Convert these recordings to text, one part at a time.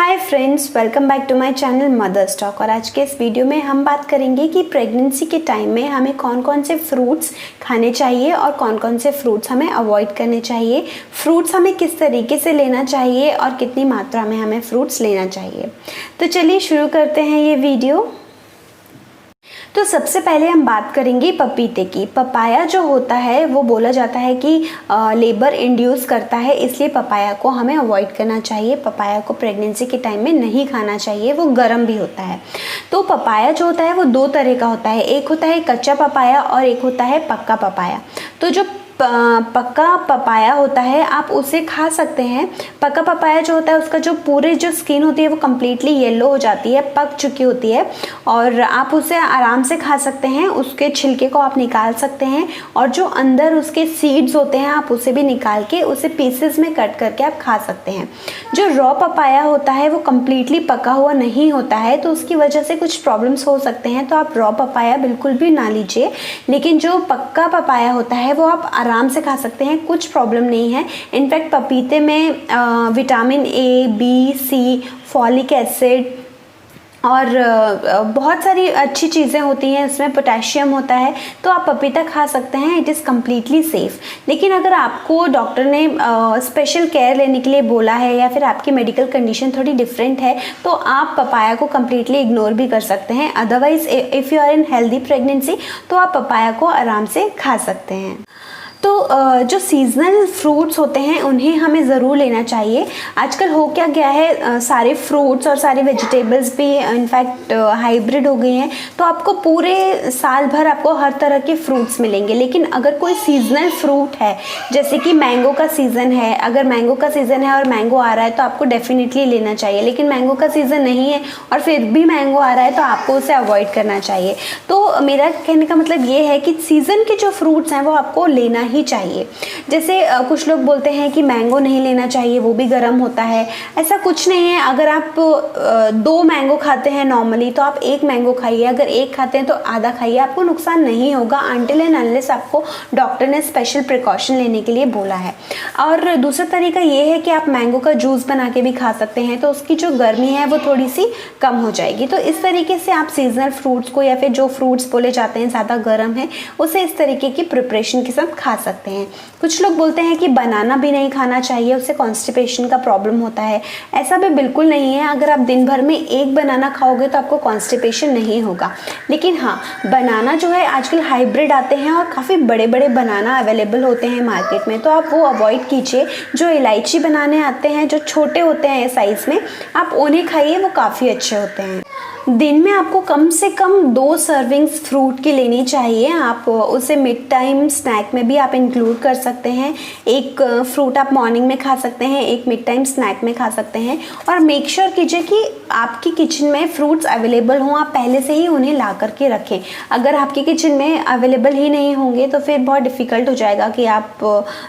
Hi friends, welcome back to my channel mothers talk. और आज के इस वीडियो में हम बात करेंगे कि प्रेगनेंसी के टाइम में हमें कौन कौन से फ्रूट्स खाने चाहिए और कौन कौन से फ्रूट्स हमें अवॉइड करने चाहिए, फ्रूट्स हमें किस तरीके से लेना चाहिए और कितनी मात्रा में हमें फ्रूट्स लेना चाहिए। तो चलिए शुरू करते हैं ये वीडियो। तो सबसे पहले हम बात करेंगे पपीते की। पपाया जो होता है वो बोला जाता है कि लेबर इंड्यूस करता है, इसलिए पपाया को हमें अवॉइड करना चाहिए। पपाया को प्रेगनेंसी के टाइम में नहीं खाना चाहिए, वो गर्म भी होता है। तो पपाया जो होता है वो दो तरह का होता है, एक होता है कच्चा पपाया और एक होता है पक्का पपाया। तो जो पक्का पपाया होता है आप उसे खा सकते हैं। पक्का पपाया जो होता है उसका जो पूरे जो स्किन होती है वो कम्प्लीटली येलो हो जाती है, पक चुकी होती है और आप उसे आराम से खा सकते हैं। उसके छिलके को आप निकाल सकते हैं और जो अंदर उसके सीड्स होते हैं आप उसे भी निकाल के उसे पीसेस में कट करके आप खा सकते हैं। जो रॉ पपाया होता है वो कम्प्लीटली पका हुआ नहीं होता है, तो उसकी वजह से कुछ प्रॉब्लम्स हो सकते हैं, तो आप रॉ पपाया बिल्कुल भी ना लीजिए। लेकिन जो पक्का पपाया होता है वो आप आराम से खा सकते हैं, कुछ प्रॉब्लम नहीं है। इनफैक्ट पपीते में vitamin A, B, C, folic acid और बहुत सारी अच्छी चीज़ें होती हैं, इसमें पोटेशियम होता है, तो आप पपीता खा सकते हैं। It is completely safe. लेकिन अगर आपको डॉक्टर ने स्पेशल केयर लेने के लिए बोला है या फिर आपकी मेडिकल कंडीशन थोड़ी डिफरेंट है तो आप पपाया को कम्प्लीटली इग्नोर भी कर सकते हैं। Otherwise if you are in healthy pregnancy तो आप पपाया को आराम से खा सकते हैं। तो जो सीजनल फ्रूट्स होते हैं उन्हें हमें ज़रूर लेना चाहिए। आजकल हो क्या गया है, सारे फ्रूट्स और सारे वेजिटेबल्स भी इनफैक्ट हाइब्रिड हो गए हैं, तो आपको पूरे साल भर आपको हर तरह के फ्रूट्स मिलेंगे। लेकिन अगर कोई सीजनल फ्रूट है, जैसे कि मैंगो का सीज़न है, अगर मैंगो का सीज़न है और मैंगो आ रहा है तो आपको डेफिनेटली लेना चाहिए। लेकिन मैंगो का सीज़न नहीं है और फिर भी मैंगो आ रहा है तो आपको उसे अवॉइड करना चाहिए। तो मेरा कहने का मतलब ये है कि सीज़न के जो फ्रूट्स हैं वो आपको लेना ही चाहिए। जैसे कुछ लोग बोलते हैं कि मैंगो नहीं लेना चाहिए, वो भी गर्म होता है। ऐसा कुछ नहीं है। अगर आप 2 मैंगो खाते हैं नॉर्मली तो आप 1 मैंगो खाइए, अगर 1 खाते हैं तो आधा खाइए, आपको नुकसान नहीं होगा अनटिल एंड अनलेस आपको डॉक्टर ने स्पेशल प्रिकॉशन लेने के लिए बोला है। और दूसरा तरीका ये है कि आप मैंगो का जूस बना के भी खा सकते हैं, तो उसकी जो गर्मी है वो थोड़ी सी कम हो जाएगी। तो इस तरीके से आप सीजनल फ्रूट्स को या फिर जो फ्रूट्स बोले जाते हैं ज़्यादा गर्म है उसे इस तरीके की प्रिपरेशन के साथ खा सकते हैं। कुछ लोग बोलते हैं कि बनाना भी नहीं खाना चाहिए, उससे कॉन्स्टिपेशन का प्रॉब्लम होता है। ऐसा भी बिल्कुल नहीं है। अगर आप दिन भर में 1 बनाना खाओगे तो आपको कॉन्स्टिपेशन नहीं होगा। लेकिन हाँ, बनाना जो है आजकल हाइब्रिड आते हैं और काफ़ी बड़े बड़े बनाना अवेलेबल होते हैं मार्केट में, तो आप वो अवॉइड कीजिए। जो इलायची बनाने आते हैं जो छोटे होते हैं साइज़ में, आप उन्हें खाइए, वो काफ़ी अच्छे होते हैं। दिन में आपको कम से कम 2 सर्विंग्स फ्रूट की लेनी चाहिए। आप उसे मिड टाइम स्नैक में भी आप इंक्लूड कर सकते हैं। एक फ्रूट आप मॉर्निंग में खा सकते हैं, एक मिड टाइम स्नैक में खा सकते हैं। और मेक श्योर कीजिए कि आपकी किचन में फ्रूट्स अवेलेबल हों, आप पहले से ही उन्हें ला करके रखें। अगर आपकी किचन में अवेलेबल ही नहीं होंगे तो फिर बहुत डिफ़िकल्ट हो जाएगा कि आप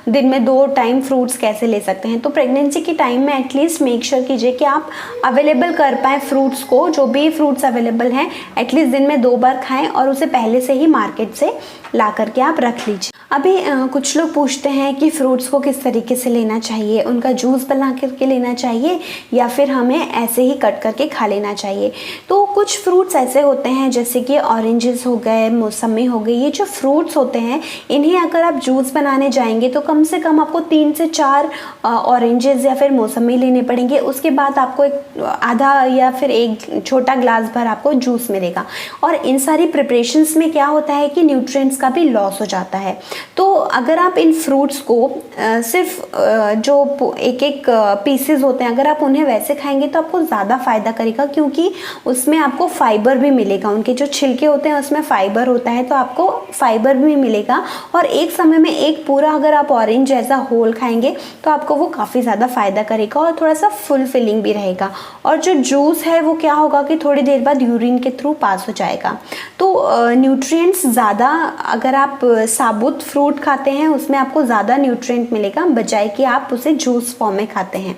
दिन में 2 टाइम फ्रूट्स कैसे ले सकते हैं। तो प्रेगनेंसी के टाइम में एटलीस्ट मेक श्योर कीजिए कि आप अवेलेबल कर पाएँ फ्रूट्स को। जो भी फ्रूट्स अवेलेबल हैं एटलीस्ट दिन में 2 बार खाएं और उसे पहले से ही मार्केट से ला करके आप रख लीजिए। अभी कुछ लोग पूछते हैं कि फ्रूट्स को किस तरीके से लेना चाहिए, उनका जूस बना करके लेना चाहिए या फिर हमें ऐसे ही कट करके खा लेना चाहिए। तो कुछ फ्रूट्स ऐसे होते हैं जैसे कि ऑरेंजेस हो गए, मौसमी हो गई, ये जो फ्रूट्स होते हैं इन्हें अगर आप जूस बनाने जाएंगे तो कम से कम आपको 3 से 4 ऑरेंजेस या फिर मौसमी लेने पड़ेंगे। उसके बाद आपको एक आधा या फिर 1 छोटा ग्लास भर आपको जूस मिलेगा। और इन सारी प्रिपरेशंस में क्या होता है कि न्यूट्रिएंट्स का भी लॉस हो जाता है। तो अगर आप इन फ्रूट्स को सिर्फ जो एक पीसेस होते हैं अगर आप उन्हें वैसे खाएंगे तो आपको ज़्यादा फ़ायदा करेगा, क्योंकि उसमें आपको फाइबर भी मिलेगा। उनके जो छिलके होते हैं उसमें फाइबर होता है, तो आपको फाइबर भी मिलेगा। और एक समय में एक पूरा अगर आप ऑरेंज एज अ होल खाएंगे तो आपको वो काफ़ी ज़्यादा फ़ायदा करेगा और थोड़ा सा फुलफिलिंग भी रहेगा। और जो जूस है वो क्या होगा कि थोड़ी देर बाद यूरिन के थ्रू पास हो जाएगा। तो न्यूट्रिएंट्स ज़्यादा, अगर आप साबुत फ्रूट खाते हैं उसमें आपको ज़्यादा न्यूट्रिएंट मिलेगा बजाय कि आप उसे जूस फॉर्म में खाते हैं।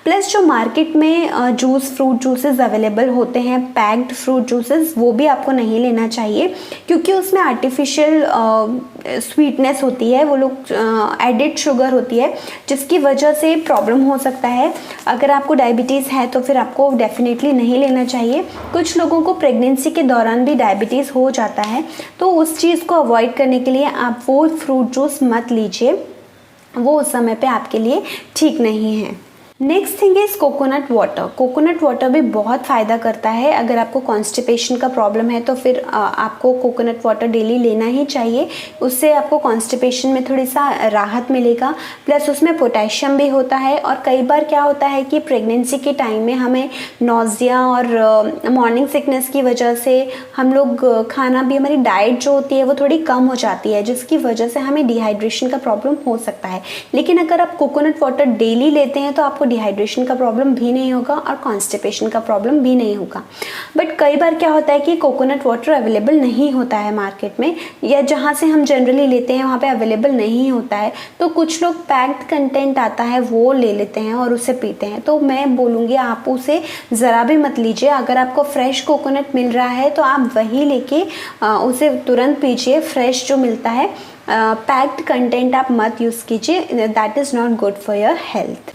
प्लस जो मार्केट में फ्रूट जूसेस अवेलेबल होते हैं, पैक्ड फ्रूट जूसेस, वो भी आपको नहीं लेना चाहिए क्योंकि उसमें आर्टिफिशियल स्वीटनेस होती है, वो लोग एडिड शुगर होती है जिसकी वजह से प्रॉब्लम हो सकता है। अगर आपको डायबिटीज़ है तो फिर आपको डेफिनेटली नहीं लेना चाहिए। कुछ लोगों को प्रेगनेंसी के दौरान भी डायबिटीज़ हो जाता है, तो उस चीज़ को अवॉइड करने के लिए आप वो फ्रूट जूस मत लीजिए, वो उस समय पे आपके लिए ठीक नहीं है। Next thing is coconut water. Coconut water भी बहुत फ़ायदा करता है। अगर आपको कॉन्स्टिपेशन का प्रॉब्लम है तो फिर आपको कोकोनट वाटर डेली लेना ही चाहिए, उससे आपको कॉन्स्टिपेशन में थोड़ी सा राहत मिलेगा। प्लस उसमें पोटेशियम भी होता है। और कई बार क्या होता है कि प्रेगनेंसी के टाइम में हमें नोज़िया और मॉर्निंग सिकनेस की वजह से हम लोग खाना भी, हमारी डाइट जो होती है वो थोड़ी कम हो जाती है, जिसकी वजह से हमें डिहाइड्रेशन का प्रॉब्लम हो सकता है। लेकिन अगर आप कोकोनट वाटर डेली लेते हैं तो आपको डिहाइड्रेशन का प्रॉब्लम भी नहीं होगा और कॉन्स्टिपेशन का प्रॉब्लम भी नहीं होगा। बट कई बार क्या होता है कि कोकोनट वाटर अवेलेबल नहीं होता है मार्केट में, या जहाँ से हम जनरली लेते हैं वहाँ पे अवेलेबल नहीं होता है, तो कुछ लोग पैक्ड कंटेंट आता है वो ले लेते हैं और उसे पीते हैं। तो मैं बोलूँगी आप उसे ज़रा भी मत लीजिए। अगर आपको फ्रेश कोकोनट मिल रहा है तो आप वही लेके उसे तुरंत पीजिए, फ्रेश जो मिलता है। पैक्ड कंटेंट आप मत यूज़ कीजिए, that is not good for your health.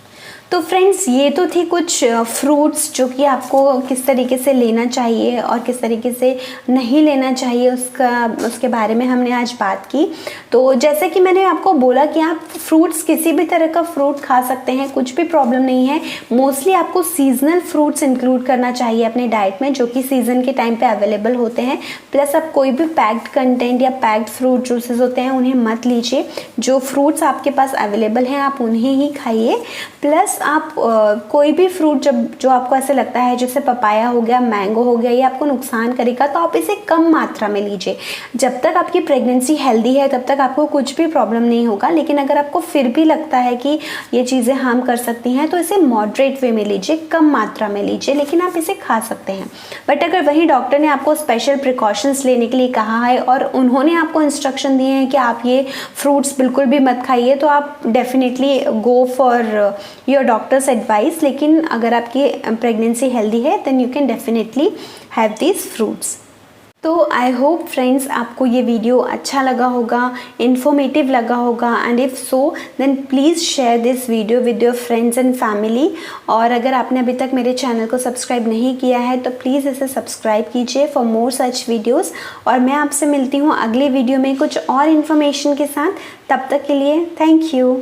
तो फ्रेंड्स, ये तो थी कुछ फ्रूट्स जो कि आपको किस तरीके से लेना चाहिए और किस तरीके से नहीं लेना चाहिए उसके बारे में हमने आज बात की। तो जैसे कि मैंने आपको बोला कि आप फ्रूट्स, किसी भी तरह का फ्रूट खा सकते हैं, कुछ भी प्रॉब्लम नहीं है। मोस्टली आपको सीजनल फ्रूट्स इंक्लूड करना चाहिए अपने डाइट में, जो कि सीज़न के टाइम पे अवेलेबल होते हैं। प्लस आप कोई भी पैक्ड कंटेंट या पैक्ड फ्रूट जूसेस होते हैं उन्हें मत लीजिए। जो फ्रूट्स आपके पास अवेलेबल हैं आप उन्हें ही खाइए। प्लस आप कोई भी फ्रूट जो आपको ऐसे लगता है, जैसे पपाया हो गया, मैंगो हो गया, ये आपको नुकसान करेगा तो आप इसे कम मात्रा में लीजिए। जब तक आपकी प्रेगनेंसी हेल्दी है तब तक आपको कुछ भी प्रॉब्लम नहीं होगा। लेकिन अगर आपको फिर भी लगता है कि ये चीज़ें हार्म कर सकती हैं तो इसे मॉडरेट वे में लीजिए, कम मात्रा में लीजिए, लेकिन आप इसे खा सकते हैं। बट अगर वही डॉक्टर ने आपको स्पेशल प्रिकॉशंस लेने के लिए कहा है और उन्होंने आपको इंस्ट्रक्शन दिए हैं कि आप ये फ्रूट्स बिल्कुल भी मत खाइए, तो आप definitely go for your doctor's advice. लेकिन अगर आपकी प्रेगनेंसी हेल्दी है then you can definitely have these fruits. तो आई होप फ्रेंड्स आपको ये वीडियो अच्छा लगा होगा, इन्फॉर्मेटिव लगा होगा, and if so then please share this video with your friends and family. और अगर आपने अभी तक मेरे चैनल को सब्सक्राइब नहीं किया है तो प्लीज़ इसे सब्सक्राइब कीजिए फॉर मोर सच वीडियोज़। और मैं आपसे मिलती हूँ अगली वीडियो में कुछ और इन्फॉर्मेशन के साथ। तब तक के लिए थैंक यू।